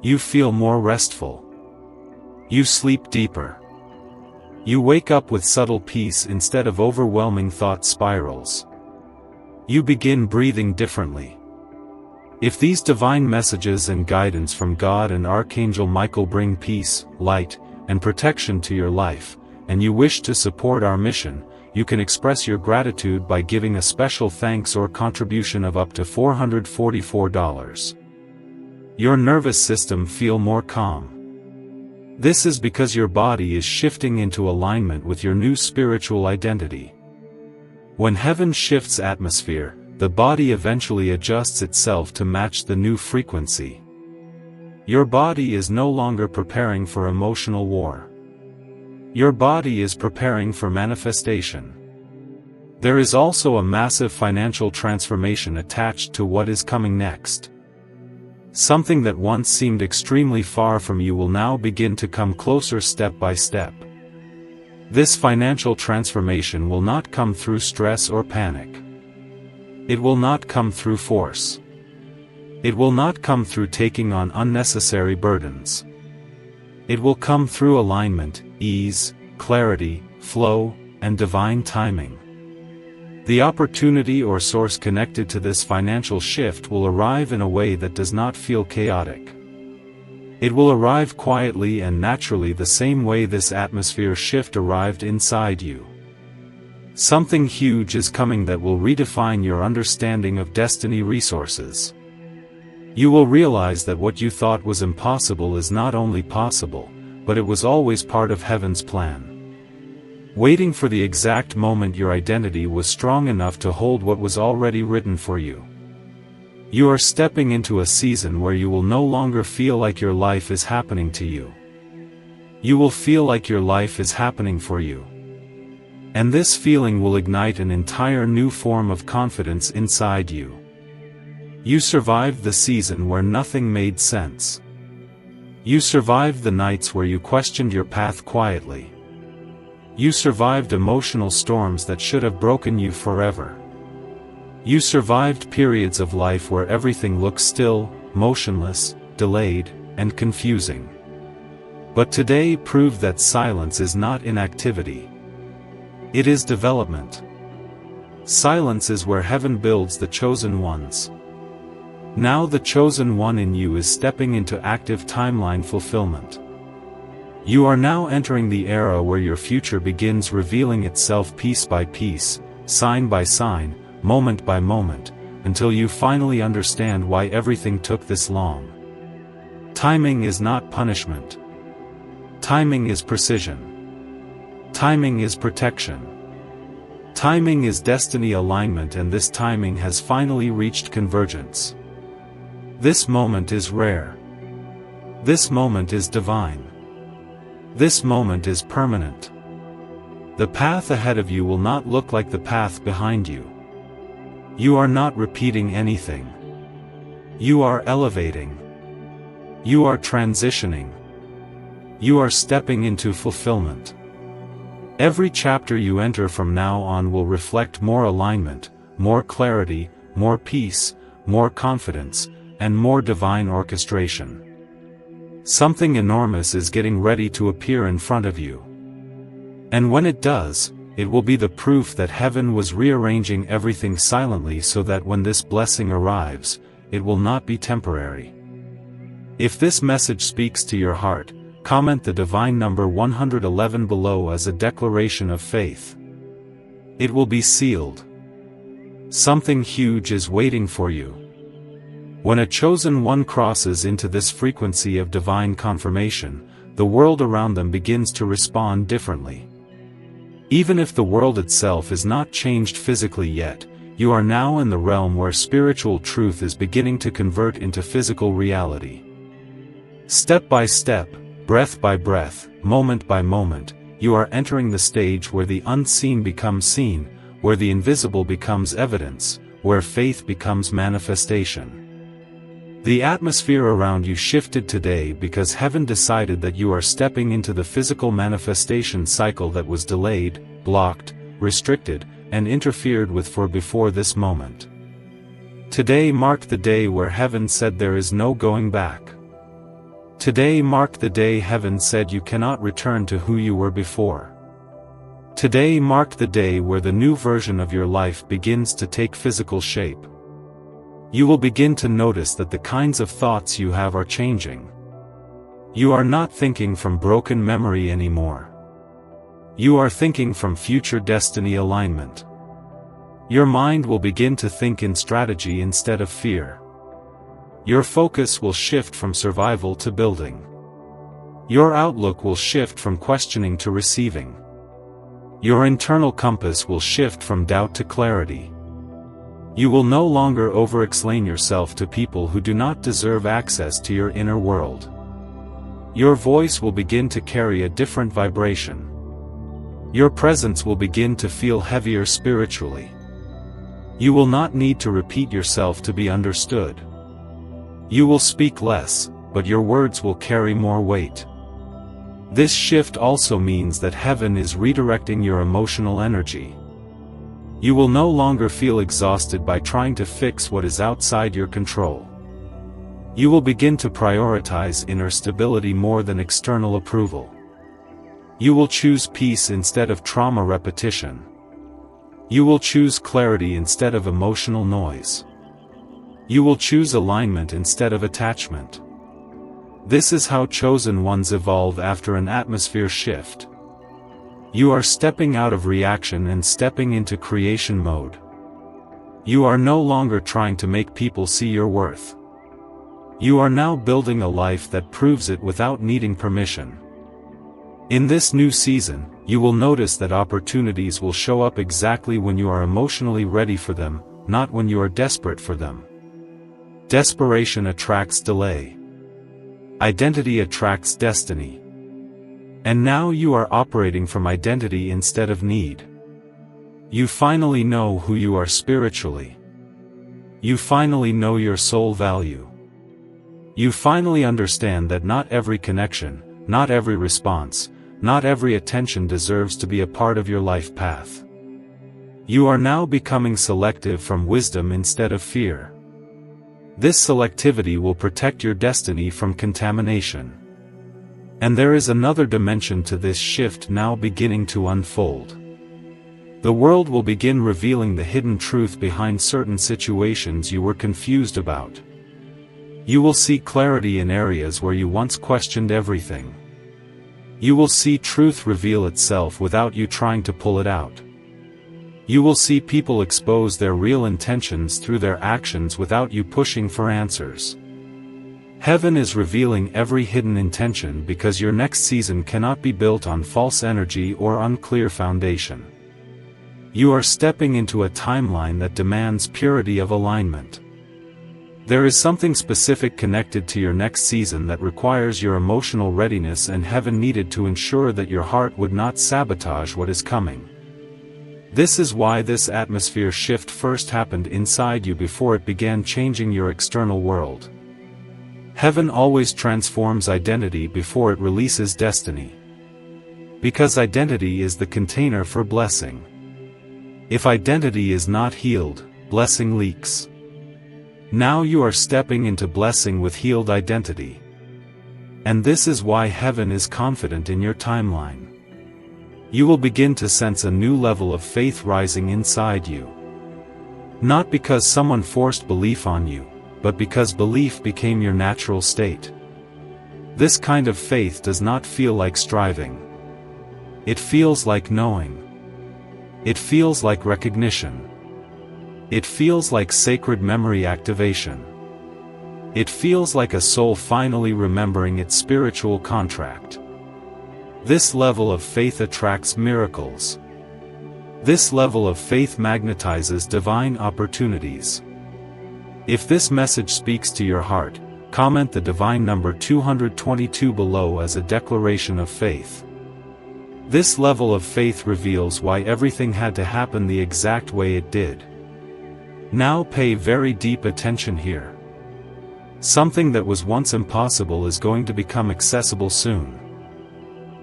You feel more restful. You sleep deeper. You wake up with subtle peace instead of overwhelming thought spirals. You begin breathing differently. If these divine messages and guidance from God and Archangel Michael bring peace, light, and protection to your life, and you wish to support our mission, you can express your gratitude by giving a special thanks or contribution of up to $444. Your nervous system feel more calm. This is because your body is shifting into alignment with your new spiritual identity. When heaven shifts atmosphere, the body eventually adjusts itself to match the new frequency. Your body is no longer preparing for emotional war. Your body is preparing for manifestation. There is also a massive financial transformation attached to what is coming next. Something that once seemed extremely far from you will now begin to come closer step by step. This financial transformation will not come through stress or panic. It will not come through force. It will not come through taking on unnecessary burdens. It will come through alignment, ease, clarity, flow, and divine timing. The opportunity or source connected to this financial shift will arrive in a way that does not feel chaotic. It will arrive quietly and naturally, the same way this atmosphere shift arrived inside you. Something huge is coming that will redefine your understanding of destiny resources. You will realize that what you thought was impossible is not only possible, but it was always part of heaven's plan. Waiting for the exact moment your identity was strong enough to hold what was already written for you. You are stepping into a season where you will no longer feel like your life is happening to you. You will feel like your life is happening for you. And this feeling will ignite an entire new form of confidence inside you. You survived the season where nothing made sense. You survived the nights where you questioned your path quietly. You survived emotional storms that should have broken you forever. You survived periods of life where everything looked still, motionless, delayed, and confusing. But today proved that silence is not inactivity. It is development. Silence is where heaven builds the chosen ones. Now the chosen one in you is stepping into active timeline fulfillment. You are now entering the era where your future begins revealing itself piece by piece, sign by sign, moment by moment, until you finally understand why everything took this long. Timing is not punishment. Timing is precision. Timing is protection. Timing is destiny alignment, and this timing has finally reached convergence. This moment is rare. This moment is divine. This moment is permanent. The path ahead of you will not look like the path behind you. You are not repeating anything. You are elevating. You are transitioning. You are stepping into fulfillment. Every chapter you enter from now on will reflect more alignment, more clarity, more peace, more confidence, and more divine orchestration. Something enormous is getting ready to appear in front of you. And when it does, it will be the proof that heaven was rearranging everything silently so that when this blessing arrives, it will not be temporary. If this message speaks to your heart, comment the divine number 111 below as a declaration of faith. It will be sealed. Something huge is waiting for you. When a chosen one crosses into this frequency of divine confirmation, the world around them begins to respond differently. Even if the world itself is not changed physically yet, you are now in the realm where spiritual truth is beginning to convert into physical reality. Step by step, breath by breath, moment by moment, you are entering the stage where the unseen becomes seen, where the invisible becomes evidence, where faith becomes manifestation. The atmosphere around you shifted today because heaven decided that you are stepping into the physical manifestation cycle that was delayed, blocked, restricted, and interfered with before this moment. Today marked the day where heaven said there is no going back. Today marked the day heaven said you cannot return to who you were before. Today marked the day where the new version of your life begins to take physical shape. You will begin to notice that the kinds of thoughts you have are changing. You are not thinking from broken memory anymore. You are thinking from future destiny alignment. Your mind will begin to think in strategy instead of fear. Your focus will shift from survival to building. Your outlook will shift from questioning to receiving. Your internal compass will shift from doubt to clarity. You will no longer over-explain yourself to people who do not deserve access to your inner world. Your voice will begin to carry a different vibration. Your presence will begin to feel heavier spiritually. You will not need to repeat yourself to be understood. You will speak less, but your words will carry more weight. This shift also means that heaven is redirecting your emotional energy. You will no longer feel exhausted by trying to fix what is outside your control. You will begin to prioritize inner stability more than external approval. You will choose peace instead of trauma repetition. You will choose clarity instead of emotional noise. You will choose alignment instead of attachment. This is how chosen ones evolve after an atmosphere shift. You are stepping out of reaction and stepping into creation mode. You are no longer trying to make people see your worth. You are now building a life that proves it without needing permission. In this new season, you will notice that opportunities will show up exactly when you are emotionally ready for them, not when you are desperate for them. Desperation attracts delay. Identity attracts destiny. And now you are operating from identity instead of need. You finally know who you are spiritually. You finally know your soul value. You finally understand that not every connection, not every response, not every attention deserves to be a part of your life path. You are now becoming selective from wisdom instead of fear. This selectivity will protect your destiny from contamination. And there is another dimension to this shift now beginning to unfold. The world will begin revealing the hidden truth behind certain situations you were confused about. You will see clarity in areas where you once questioned everything. You will see truth reveal itself without you trying to pull it out. You will see people expose their real intentions through their actions without you pushing for answers. Heaven is revealing every hidden intention because your next season cannot be built on false energy or unclear foundation. You are stepping into a timeline that demands purity of alignment. There is something specific connected to your next season that requires your emotional readiness, and heaven needed to ensure that your heart would not sabotage what is coming. This is why this atmosphere shift first happened inside you before it began changing your external world. Heaven always transforms identity before it releases destiny. Because identity is the container for blessing. If identity is not healed, blessing leaks. Now you are stepping into blessing with healed identity. And this is why heaven is confident in your timeline. You will begin to sense a new level of faith rising inside you. Not because someone forced belief on you, but because belief became your natural state. This kind of faith does not feel like striving. It feels like knowing. It feels like recognition. It feels like sacred memory activation. It feels like a soul finally remembering its spiritual contract. This level of faith attracts miracles. This level of faith magnetizes divine opportunities. If this message speaks to your heart, comment the divine number 222 below as a declaration of faith. This level of faith reveals why everything had to happen the exact way it did. Now pay very deep attention here. Something that was once impossible is going to become accessible soon.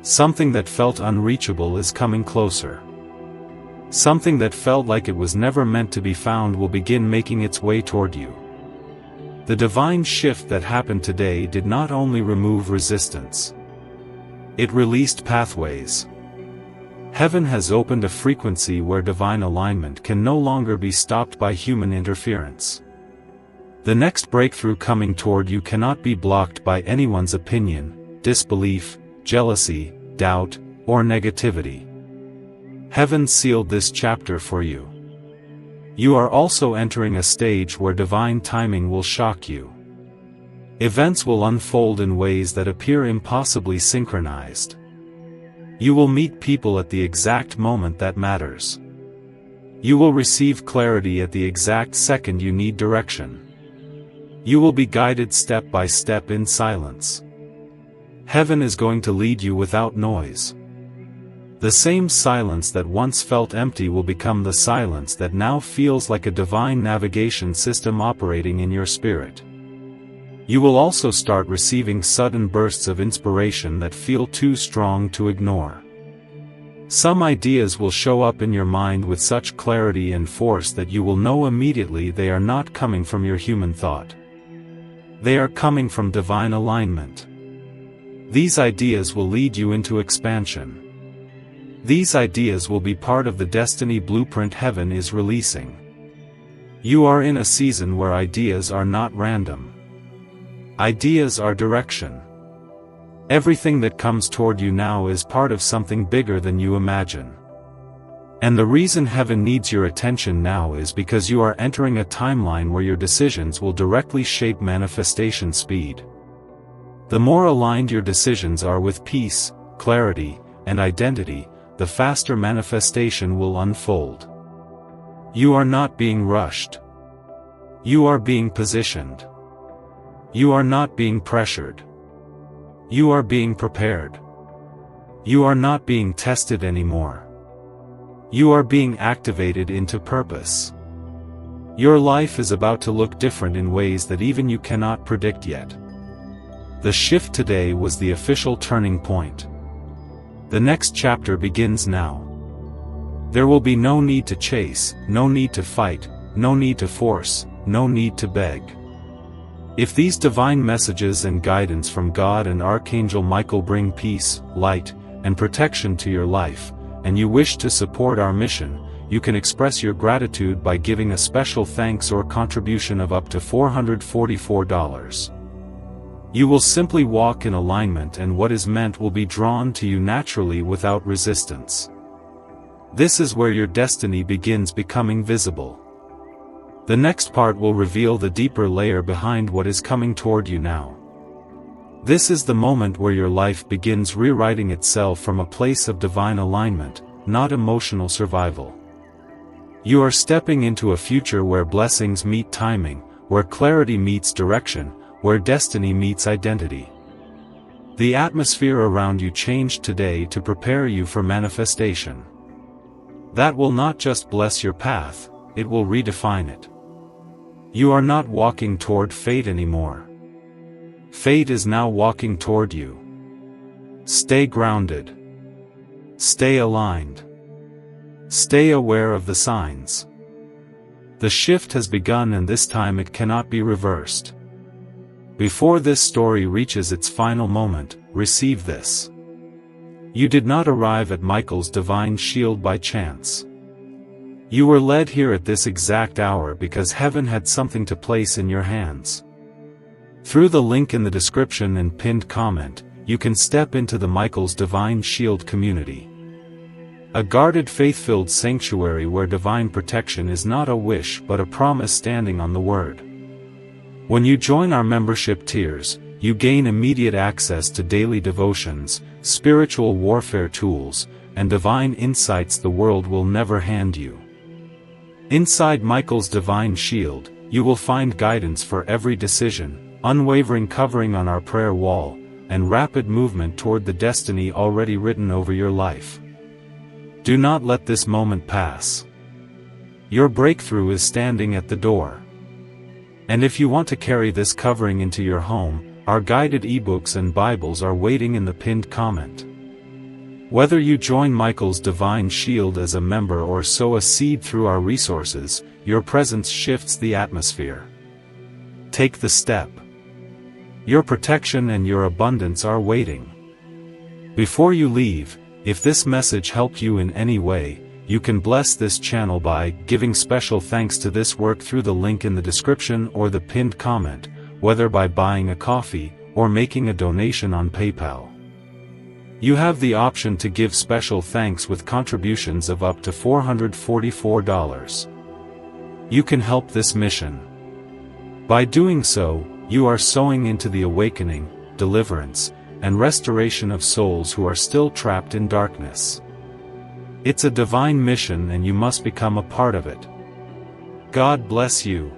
Something that felt unreachable is coming closer. Something that felt like it was never meant to be found will begin making its way toward you. The divine shift that happened today did not only remove resistance. It released pathways. Heaven has opened a frequency where divine alignment can no longer be stopped by human interference. The next breakthrough coming toward you cannot be blocked by anyone's opinion, disbelief, jealousy, doubt, or negativity. Heaven sealed this chapter for you. You are also entering a stage where divine timing will shock you. Events will unfold in ways that appear impossibly synchronized. You will meet people at the exact moment that matters. You will receive clarity at the exact second you need direction. You will be guided step by step in silence. Heaven is going to lead you without noise. The same silence that once felt empty will become the silence that now feels like a divine navigation system operating in your spirit. You will also start receiving sudden bursts of inspiration that feel too strong to ignore. Some ideas will show up in your mind with such clarity and force that you will know immediately they are not coming from your human thought. They are coming from divine alignment. These ideas will lead you into expansion. These ideas will be part of the destiny blueprint heaven is releasing. You are in a season where ideas are not random. Ideas are direction. Everything that comes toward you now is part of something bigger than you imagine. And the reason heaven needs your attention now is because you are entering a timeline where your decisions will directly shape manifestation speed. The more aligned your decisions are with peace, clarity, and identity, the faster manifestation will unfold. You are not being rushed. You are being positioned. You are not being pressured. You are being prepared. You are not being tested anymore. You are being activated into purpose. Your life is about to look different in ways that even you cannot predict yet. The shift today was the official turning point. The next chapter begins now. There will be no need to chase, no need to fight, no need to force, no need to beg. If these divine messages and guidance from God and Archangel Michael bring peace, light, and protection to your life, and you wish to support our mission, you can express your gratitude by giving a special thanks or contribution of up to $444. You will simply walk in alignment and what is meant will be drawn to you naturally without resistance. This is where your destiny begins becoming visible. The next part will reveal the deeper layer behind what is coming toward you now. This is the moment where your life begins rewriting itself from a place of divine alignment, not emotional survival. You are stepping into a future where blessings meet timing, where clarity meets direction, where destiny meets identity. The atmosphere around you changed today to prepare you for manifestation. That will not just bless your path, it will redefine it. You are not walking toward fate anymore. Fate is now walking toward you. Stay grounded. Stay aligned. Stay aware of the signs. The shift has begun and this time it cannot be reversed. Before this story reaches its final moment, receive this. You did not arrive at Michael's divine shield by chance. You were led here at this exact hour because heaven had something to place in your hands. Through the link in the description and pinned comment, you can step into the Michael's Divine Shield community. A guarded faith-filled sanctuary where divine protection is not a wish but a promise standing on the word. When you join our membership tiers, you gain immediate access to daily devotions, spiritual warfare tools, and divine insights the world will never hand you. Inside Michael's Divine Shield, you will find guidance for every decision, unwavering covering on our prayer wall, and rapid movement toward the destiny already written over your life. Do not let this moment pass. Your breakthrough is standing at the door. And if you want to carry this covering into your home, our guided ebooks and Bibles are waiting in the pinned comment. Whether you join Michael's Divine Shield as a member or sow a seed through our resources, your presence shifts the atmosphere. Take the step. Your protection and your abundance are waiting. Before you leave, if this message helped you in any way, you can bless this channel by giving special thanks to this work through the link in the description or the pinned comment, whether by buying a coffee or making a donation on PayPal. You have the option to give special thanks with contributions of up to $444. You can help this mission. By doing so, you are sowing into the awakening, deliverance, and restoration of souls who are still trapped in darkness. It's a divine mission and you must become a part of it. God bless you.